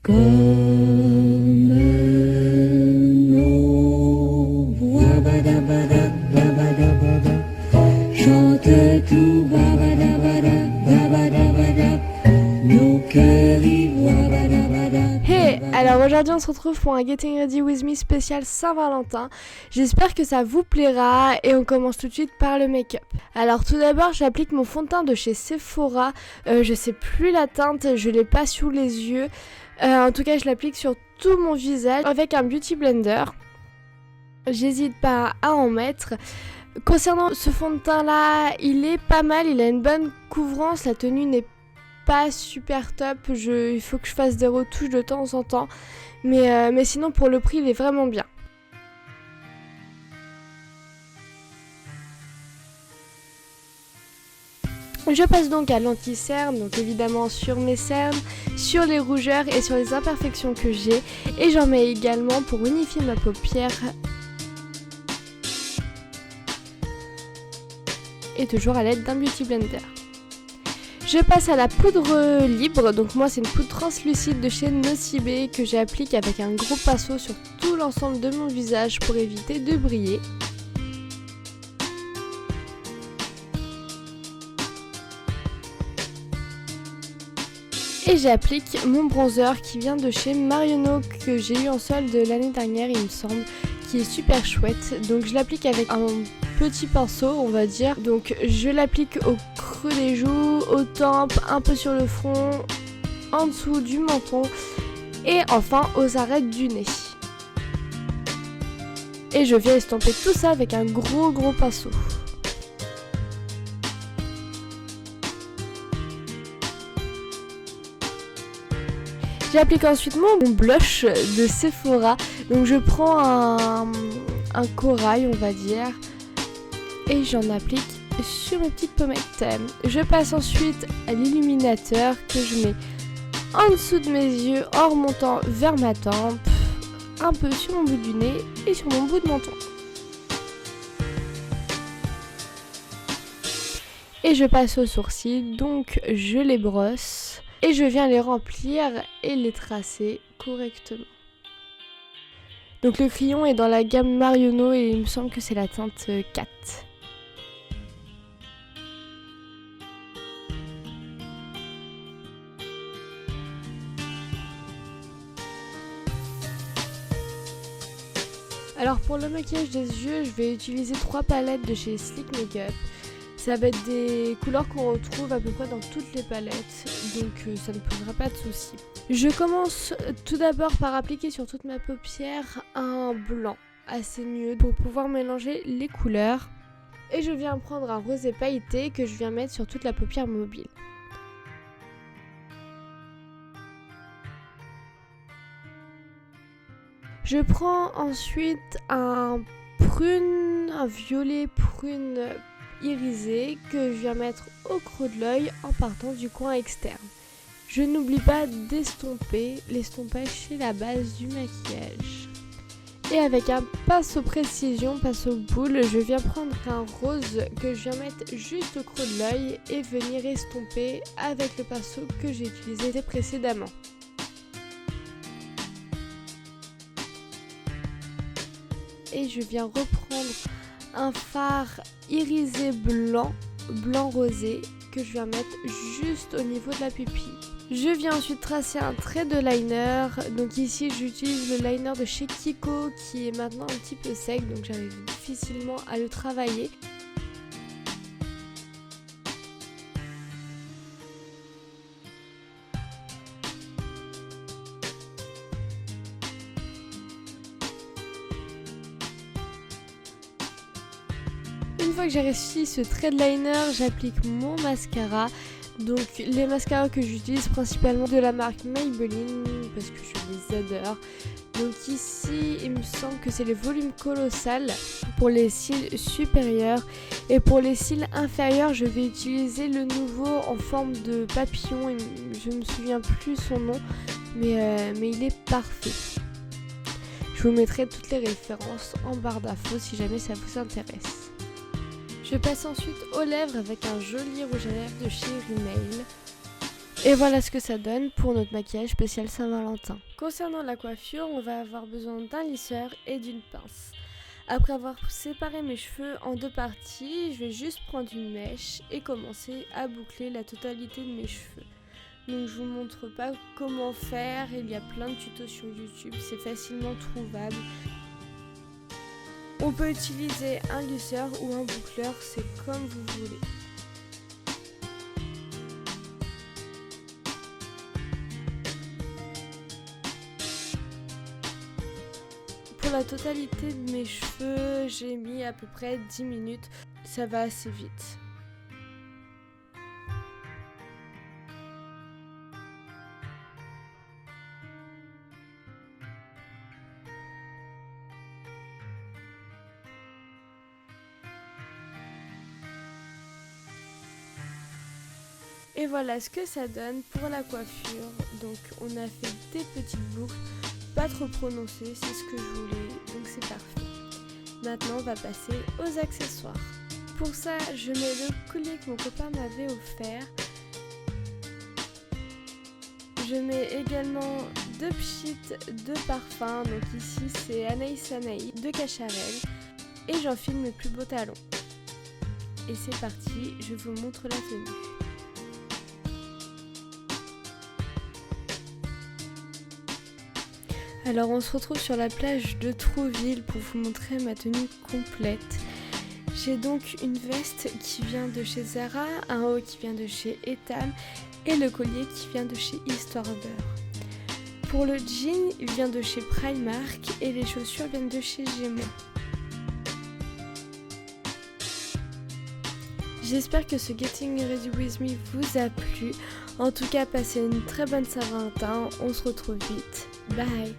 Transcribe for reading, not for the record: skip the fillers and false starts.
Comme nous, wabadabada, babadabada, chante tout, babadabada, babadabada, nos cœurs y wabadabada. Hey, alors aujourd'hui on se retrouve pour un Getting Ready With Me spécial Saint-Valentin. J'espère que ça vous plaira et on commence tout de suite par le make-up. Alors tout d'abord j'applique mon fond de teint de chez Sephora. Je sais plus la teinte, je l'ai pas sous les yeux. En tout cas je l'applique sur tout mon visage avec un beauty blender. J'hésite pas à en mettre. Concernant ce fond de teint là, il est pas mal, il a une bonne couvrance, la tenue n'est pas super top, il faut que je fasse des retouches de temps en temps, mais sinon pour le prix il est vraiment bien. Je passe donc à l'anti-cerne, donc évidemment sur mes cernes, sur les rougeurs et sur les imperfections que j'ai, et j'en mets également pour unifier ma paupière. Et toujours à l'aide d'un beauty blender. Je passe à la poudre libre, donc moi c'est une poudre translucide de chez Nocibé que j'applique avec un gros pinceau sur tout l'ensemble de mon visage pour éviter de briller. Et j'applique mon bronzer qui vient de chez Marionneau que j'ai eu en solde l'année dernière il me semble, qui est super chouette, donc je l'applique avec un petit pinceau on va dire, donc je l'applique au creux des joues, aux tempes, un peu sur le front, en dessous du menton et enfin aux arêtes du nez. Et je viens estomper tout ça avec un gros pinceau. J'applique ensuite mon blush de Sephora, donc je prends un corail on va dire et j'en applique sur mes petites pommettes. Je passe ensuite à l'illuminateur que je mets en dessous de mes yeux en remontant vers ma tempe, un peu sur mon bout du nez et sur mon bout de menton. Et je passe aux sourcils, donc je les brosse et je viens les remplir et les tracer correctement. Donc le crayon est dans la gamme Marionneau et il me semble que c'est la teinte 4. Alors pour le maquillage des yeux, je vais utiliser 3 palettes de chez Sleek Makeup. Ça va être des couleurs qu'on retrouve à peu près dans toutes les palettes, donc ça ne posera pas de soucis. Je commence tout d'abord par appliquer sur toute ma paupière un blanc assez nude pour pouvoir mélanger les couleurs. Et je viens prendre un rosé pailleté que je viens mettre sur toute la paupière mobile. Je prends ensuite un violet prune irisé que je viens mettre au creux de l'œil en partant du coin externe. Je n'oublie pas d'estomper, l'estompage c'est la base du maquillage. Et avec un pinceau précision, pinceau boule, je viens prendre un rose que je viens mettre juste au creux de l'œil et venir estomper avec le pinceau que j'ai utilisé précédemment. Et je viens reprendre un fard irisé blanc rosé que je viens mettre juste au niveau de la pupille. Je viens ensuite tracer un trait de liner, donc ici j'utilise le liner de chez Kiko qui est maintenant un petit peu sec, donc j'arrive difficilement à le travailler. Une fois que j'ai réussi ce trait de liner, j'applique mon mascara. Donc les mascaras que j'utilise principalement de la marque Maybelline parce que je les adore. Donc ici il me semble que c'est les volumes colossal pour les cils supérieurs. Et pour les cils inférieurs je vais utiliser le nouveau en forme de papillon. Je me souviens plus son nom mais il est parfait. Je vous mettrai toutes les références en barre d'infos si jamais ça vous intéresse. Je passe ensuite aux lèvres avec un joli rouge à lèvres de chez Rimmel. Et voilà ce que ça donne pour notre maquillage spécial Saint-Valentin. Concernant la coiffure, on va avoir besoin d'un lisseur et d'une pince. Après avoir séparé mes cheveux en 2 parties, je vais juste prendre une mèche et commencer à boucler la totalité de mes cheveux. Donc je vous montre pas comment faire, il y a plein de tutos sur YouTube, c'est facilement trouvable. On peut utiliser un lisseur ou un boucleur, c'est comme vous voulez. Pour la totalité de mes cheveux, j'ai mis à peu près 10 minutes, ça va assez vite. Et voilà ce que ça donne pour la coiffure. Donc on a fait des petites boucles, pas trop prononcées, c'est ce que je voulais, donc c'est parfait. Maintenant on va passer aux accessoires. Pour ça je mets le collier que mon copain m'avait offert. Je mets également 2 pchites de parfum, donc ici c'est Anaïs Anaïs de Cacharel. Et j'enfile mes plus beaux talons. Et c'est parti, je vous montre la tenue. Alors on se retrouve sur la plage de Trouville pour vous montrer ma tenue complète. J'ai donc une veste qui vient de chez Zara, un haut qui vient de chez Etam et le collier qui vient de chez Histoire Beurre. Pour le jean, il vient de chez Primark et les chaussures viennent de chez Gémeaux. J'espère que ce Getting Ready With Me vous a plu. En tout cas, passez une très bonne Saint-Valentin. On se retrouve vite. Bye!